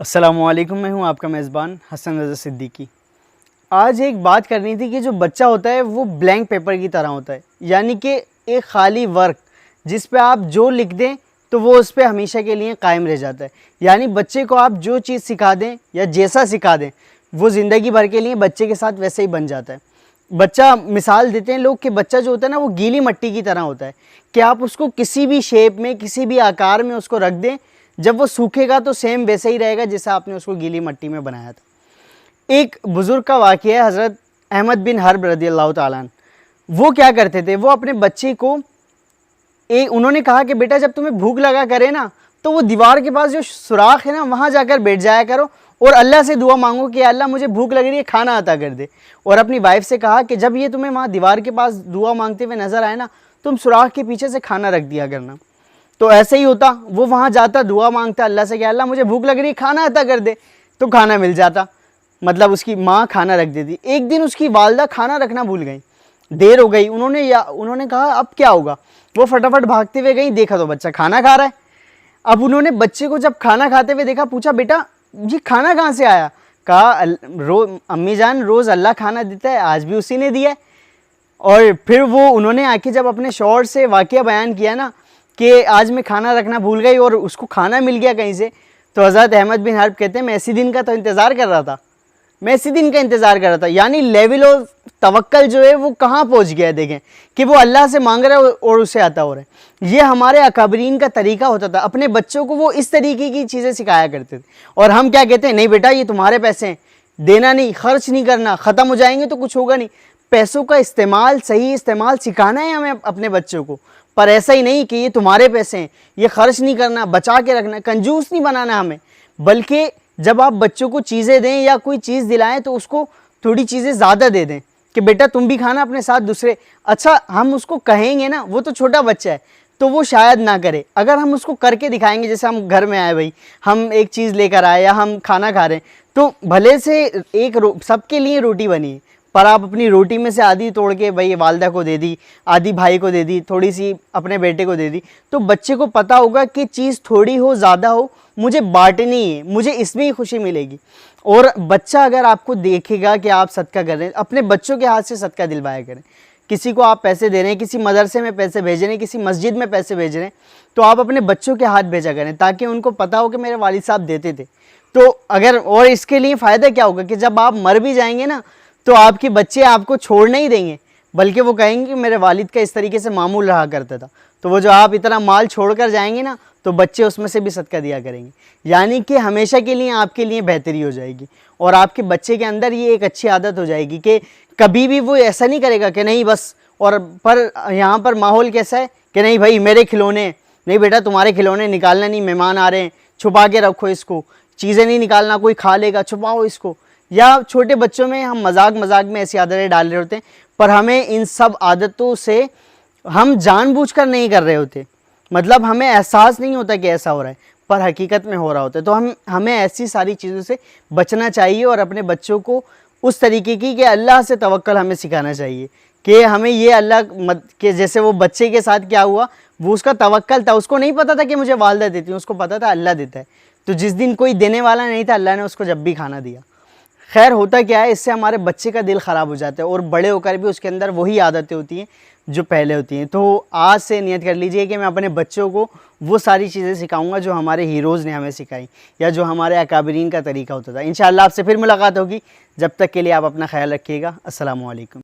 السلام علیکم، میں ہوں آپ کا میزبان حسن رضا صدیقی۔ آج ایک بات کرنی تھی کہ جو بچہ ہوتا ہے وہ بلینک پیپر کی طرح ہوتا ہے، یعنی کہ ایک خالی ورک جس پہ آپ جو لکھ دیں تو وہ اس پہ ہمیشہ کے لیے قائم رہ جاتا ہے۔ یعنی بچے کو آپ جو چیز سکھا دیں یا جیسا سکھا دیں وہ زندگی بھر کے لیے بچے کے ساتھ ویسے ہی بن جاتا ہے۔ بچہ مثال دیتے ہیں لوگ کہ بچہ جو ہوتا ہے نا وہ گیلی مٹی کی طرح ہوتا ہے کہ آپ اس کو کسی بھی شیپ میں کسی بھی آکار میں اس کو رکھ دیں، جب وہ سوکھے گا تو سیم ویسے ہی رہے گا جیسا آپ نے اس کو گیلی مٹی میں بنایا تھا۔ ایک بزرگ کا واقعہ ہے، حضرت احمد بن حرب رضی اللہ تعالیٰ عنہ۔ وہ کیا کرتے تھے، وہ اپنے بچے کو انہوں نے کہا کہ بیٹا جب تمہیں بھوک لگا کرے نا تو وہ دیوار کے پاس جو سوراخ ہے نا وہاں جا کر بیٹھ جایا کرو اور اللہ سے دعا مانگو کہ اللہ مجھے بھوک لگ رہی ہے، کھانا عطا کر دے۔ اور اپنی وائف سے کہا کہ جب یہ تمہیں وہاں دیوار کے پاس دعا مانگتے ہوئے نظر آئے نا تم سوراخ کے پیچھے سے کھانا رکھ دیا کرنا۔ تو ایسے ہی ہوتا، وہ وہاں جاتا دعا مانگتا اللہ سے کہ اللہ مجھے بھوک لگ رہی ہے، کھانا عطا کر دے، تو کھانا مل جاتا، مطلب اس کی ماں کھانا رکھ دیتی۔ ایک دن اس کی والدہ کھانا رکھنا بھول گئیں، دیر ہو گئی، انہوں نے کہا اب کیا ہوگا۔ وہ فٹافٹ بھاگتے ہوئے گئیں، دیکھا تو بچہ کھانا کھا رہا ہے۔ اب انہوں نے بچے کو جب کھانا کھاتے ہوئے دیکھا، پوچھا بیٹا یہ کھانا کہاں سے آیا؟ کہا امی جان روز اللہ کھانا دیتا ہے، آج بھی اسی نے دیا ہے۔ اور پھر انہوں نے آ کے جب اپنے شوہر سے واقعہ بیان کیا نا کہ آج میں کھانا رکھنا بھول گئی اور اس کو کھانا مل گیا کہیں سے، تو حضرت احمد بن حرب کہتے ہیں میں اسی دن کا تو انتظار کر رہا تھا، یعنی لیول آف توکل جو ہے وہ کہاں پہنچ گیا ہے، دیکھیں کہ وہ اللہ سے مانگ رہا ہے اور اسے عطا ہو رہا ہے۔ یہ ہمارے اکابرین کا طریقہ ہوتا تھا، اپنے بچوں کو وہ اس طریقے کی چیزیں سکھایا کرتے تھے۔ اور ہم کیا کہتے ہیں، نہیں بیٹا یہ تمہارے پیسے ہیں، دینا نہیں، خرچ نہیں کرنا، ختم ہو جائیں گے تو کچھ ہوگا نہیں۔ پیسوں کا استعمال، صحیح استعمال سکھانا ہے ہمیں اپنے بچوں کو، پر ایسا ہی نہیں کہ یہ تمہارے پیسے ہیں، یہ خرچ نہیں کرنا، بچا کے رکھنا، کنجوس نہیں بنانا ہمیں۔ بلکہ جب آپ بچوں کو چیزیں دیں یا کوئی چیز دلائیں تو اس کو تھوڑی چیزیں زیادہ دے دیں کہ بیٹا تم بھی کھانا اپنے ساتھ دوسرے۔ اچھا ہم اس کو کہیں گے نا، وہ تو چھوٹا بچہ ہے تو وہ شاید نہ کرے، اگر ہم اس کو کر کے دکھائیں گے، جیسے ہم گھر میں آئے بھائی ہم ایک چیز لے کر آئے یا ہم کھانا کھا رہے ہیں تو بھلے سے سب کے لیے روٹی بنی ہے، پر آپ اپنی روٹی میں سے آدھی توڑ کے بھائی والدہ کو دے دی، آدھی بھائی کو دے دی، تھوڑی سی اپنے بیٹے کو دے دی، تو بچے کو پتہ ہوگا کہ چیز تھوڑی ہو زیادہ ہو مجھے بانٹنی ہے، مجھے اس میں ہی خوشی ملے گی۔ اور بچہ اگر آپ کو دیکھے گا کہ آپ صدقہ کر رہے ہیں، اپنے بچوں کے ہاتھ سے صدقہ دلوایا کریں۔ کسی کو آپ پیسے دے رہے ہیں، کسی مدرسے میں پیسے بھیج رہے ہیں، کسی مسجد میں پیسے بھیج رہے ہیں، تو آپ اپنے بچوں کے ہاتھ بھیجا کریں تاکہ ان کو پتہ ہو کہ میرے والد صاحب دیتے تھے۔ تو اور اس کے لیے فائدہ کیا ہوگا کہ جب آپ مر بھی جائیں گے نا تو آپ کے بچے آپ کو چھوڑ نہیں دیں گے، بلکہ وہ کہیں گے کہ میرے والد کا اس طریقے سے معمول رہا کرتا تھا۔ تو وہ جو آپ اتنا مال چھوڑ کر جائیں گے نا تو بچے اس میں سے بھی صدقہ دیا کریں گے، یعنی کہ ہمیشہ کے لیے آپ کے لیے بہتری ہو جائے گی، اور آپ کے بچے کے اندر یہ ایک اچھی عادت ہو جائے گی کہ کبھی بھی وہ ایسا نہیں کرے گا کہ نہیں بس، اور پر یہاں پر ماحول کیسا ہے کہ نہیں بھائی میرے کھلونے، نہیں بیٹا تمہارے کھلونے نکالنا نہیں، مہمان آ رہے ہیں چھپا کے رکھو اس کو، چیزیں نہیں نکالنا، کوئی کھا لے گا چھپاؤ اس کو۔ یا چھوٹے بچوں میں ہم مذاق میں ایسی عادتیں ڈال رہے ہوتے ہیں، پر ہمیں ان سب عادتوں سے ہم جان بوجھ کر نہیں کر رہے ہوتے، مطلب ہمیں احساس نہیں ہوتا کہ ایسا ہو رہا ہے پر حقیقت میں ہو رہا ہوتا ہے۔ تو ہمیں ایسی ساری چیزوں سے بچنا چاہیے اور اپنے بچوں کو اس طریقے کی کہ اللہ سے توکل ہمیں سکھانا چاہیے کہ ہمیں یہ اللہ کہ جیسے وہ بچے کے ساتھ کیا ہوا، وہ اس کا توکل تھا، اس کو نہیں پتا تھا کہ مجھے والدہ دیتی ہیں، اس کو پتا تھا اللہ دیتا ہے۔ تو جس دن کوئی دینے والا نہیں تھا اللہ نے اس کو جب بھی کھانا دیا۔ خیر ہوتا کیا ہے، اس سے ہمارے بچے کا دل خراب ہو جاتا ہے اور بڑے ہو کر بھی اس کے اندر وہی عادتیں ہوتی ہیں جو پہلے ہوتی ہیں۔ تو آج سے نیت کر لیجئے کہ میں اپنے بچوں کو وہ ساری چیزیں سکھاؤں گا جو ہمارے ہیروز نے ہمیں سکھائی یا جو ہمارے اکابرین کا طریقہ ہوتا تھا۔ انشاءاللہ آپ سے پھر ملاقات ہوگی، جب تک کے لیے آپ اپنا خیال رکھیے گا۔ السلام علیکم۔